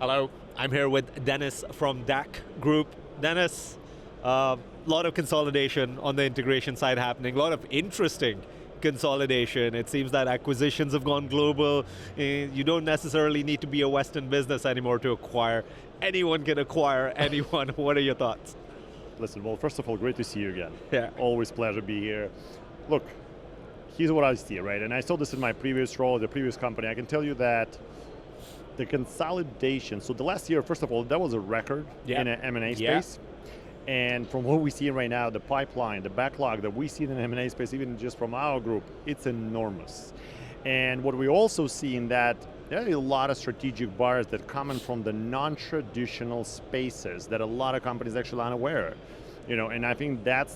Hello, I'm here with Denis from DAK Group. Denis, a lot of consolidation on the integration side happening, a lot of interesting consolidation. It seems that acquisitions have gone global. You don't necessarily need to be a Western business anymore to acquire. Anyone can acquire anyone. What are your thoughts? Listen, well, first of all, great to see you again. Yeah. Always pleasure to be here. Look, here's what I see, right? And I saw this in my previous role, the previous company. I can tell you that the consolidation, so the last year, first of all, that was a record in an M&A space. And from what we see right now, the pipeline, the backlog that we see in the M&A space, even just from our group, it's enormous. And what we also see in that, there are a lot of strategic buyers that come in from the non-traditional spaces that a lot of companies actually aren't aware. And I think that's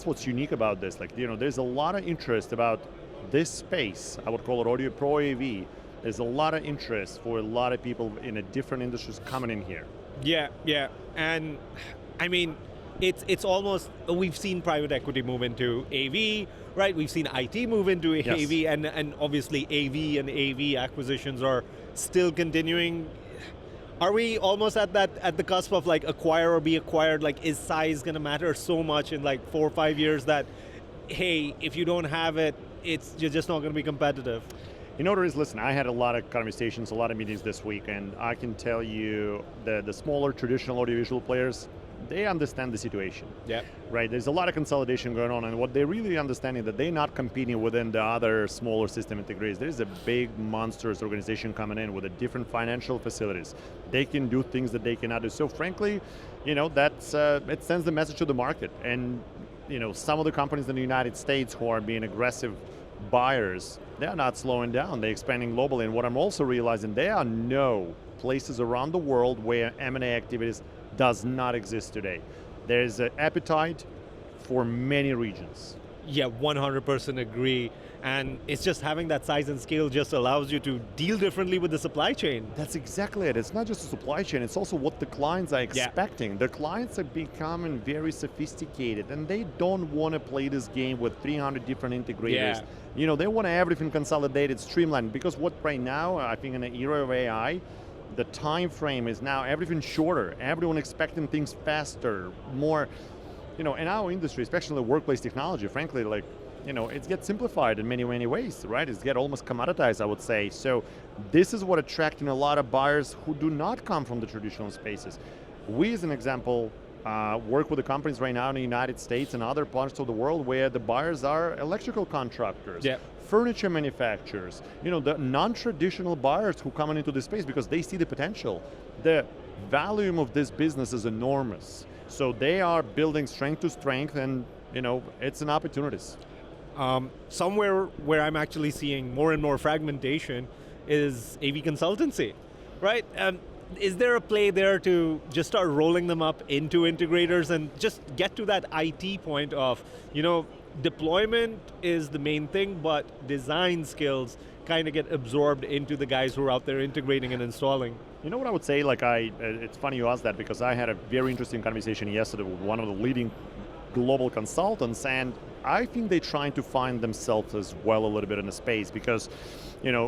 what's unique about this. There's a lot of interest about this space. I would call it audio pro AV. There's a lot of interest for a lot of people in a different industries coming in here. Yeah. And I mean, it's almost, we've seen private equity move into AV, right? We've seen IT move into AV, and obviously AV and AV acquisitions are still continuing. Are we almost at the cusp of acquire or be acquired? Is size going to matter so much in 4 or 5 years that, hey, if you don't have it, you're just not going to be competitive? Listen, I had a lot of conversations, a lot of meetings this week, and I can tell you the smaller traditional audiovisual players, they understand the situation. Yeah. Right. There's a lot of consolidation going on, and what they really understand is that they're not competing within the other smaller system integrators. There's a big monstrous organization coming in with a different financial facilities. They can do things that they cannot do. So frankly, it sends the message to the market. And some of the companies in the United States who are being aggressive buyers, they're not slowing down. They're expanding globally. And what I'm also realizing, there are no places around the world where M&A activities does not exist today. There's an appetite for many regions. Yeah, 100% agree. And it's just having that size and scale just allows you to deal differently with the supply chain. That's exactly it. It's not just the supply chain, it's also what the clients are expecting. Yeah. The clients are becoming very sophisticated, and they don't want to play this game with 300 different integrators. Yeah. They want everything consolidated, streamlined, because what right now, I think in the era of AI, the time frame is now everything shorter. Everyone expecting things faster, more, in our industry, especially workplace technology, frankly, it gets simplified in many, many ways, right? It's get almost commoditized, I would say. So this is what attracting a lot of buyers who do not come from the traditional spaces. We, as an example, work with the companies right now in the United States and other parts of the world where the buyers are electrical contractors, furniture manufacturers, the non-traditional buyers who come into this space because they see the potential. The volume of this business is enormous. So they are building strength to strength, and it's an opportunity. Somewhere where I'm actually seeing more and more fragmentation is AV consultancy, right? Is there a play there to just start rolling them up into integrators and just get to that IT point of, deployment is the main thing, but design skills kind of get absorbed into the guys who are out there integrating and installing? You know what I would say? It's funny you asked that, because I had a very interesting conversation yesterday with one of the leading global consultants, and I think they're trying to find themselves as well a little bit in the space, because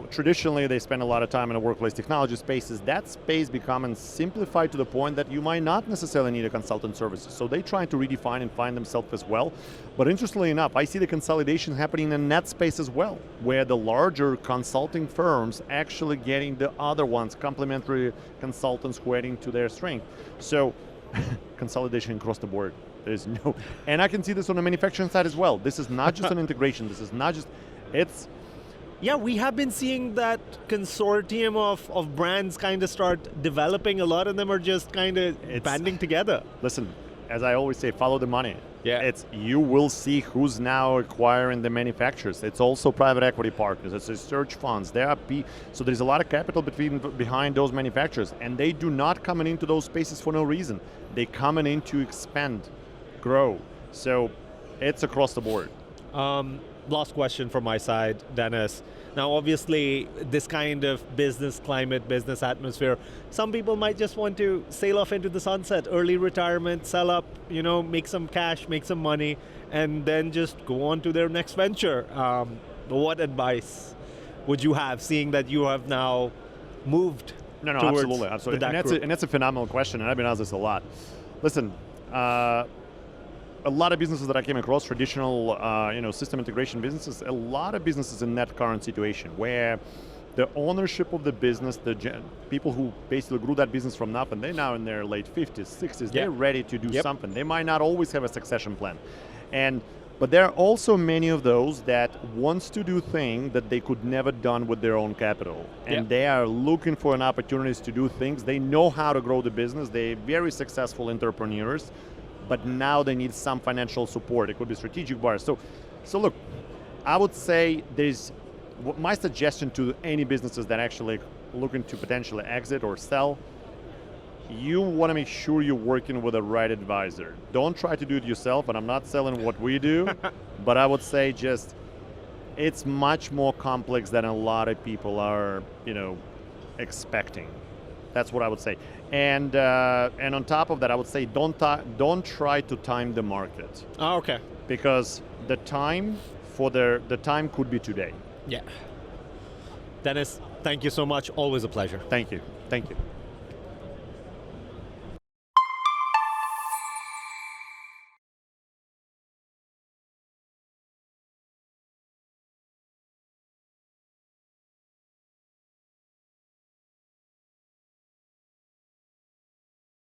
traditionally they spend a lot of time in the workplace technology spaces. That space becoming simplified to the point that you might not necessarily need a consultant services. So they're trying to redefine and find themselves as well. But interestingly enough, I see the consolidation happening in that space as well, where the larger consulting firms actually getting the other ones, complementary consultants who are adding to their strength. So consolidation across the board. There's no, and I can see this on the manufacturing side as well. This is not just an integration. This is not just, it's. Yeah, we have been seeing that consortium of brands kind of start developing. A lot of them are just kind of banding together. Listen, as I always say, follow the money. Yeah. You will see who's now acquiring the manufacturers. It's also private equity partners. It's research funds. So there's a lot of capital behind those manufacturers, and they do not coming into those spaces for no reason. They coming in to expand, grow. So it's across the board. Last question from my side, Denis. Now, obviously, this kind of business climate, business atmosphere, some people might just want to sail off into the sunset, early retirement, sell up, make some cash, make some money, and then just go on to their next venture. What advice would you have, seeing that you have now moved No, towards absolutely. the DAK Group? And that's a phenomenal question, and I've been asked this a lot. Listen, a lot of businesses that I came across, traditional system integration businesses, a lot of businesses in that current situation where the ownership of the business, people who basically grew that business from nothing, they're now in their late 50s, 60s, they're ready to do something. They might not always have a succession plan. But there are also many of those that wants to do things that they could never done with their own capital. And they are looking for an opportunities to do things. They know how to grow the business. They're very successful entrepreneurs, but now they need some financial support. It could be strategic buyers. So look, I would say my suggestion to any businesses that actually looking to potentially exit or sell, you want to make sure you're working with the right advisor. Don't try to do it yourself, and I'm not selling what we do, but I would say just it's much more complex than a lot of people are, expecting. That's what I would say. And on top of that, I would say don't try to time the market. Oh, okay. Because the time could be today. Yeah. Denis, thank you so much. Always a pleasure. Thank you.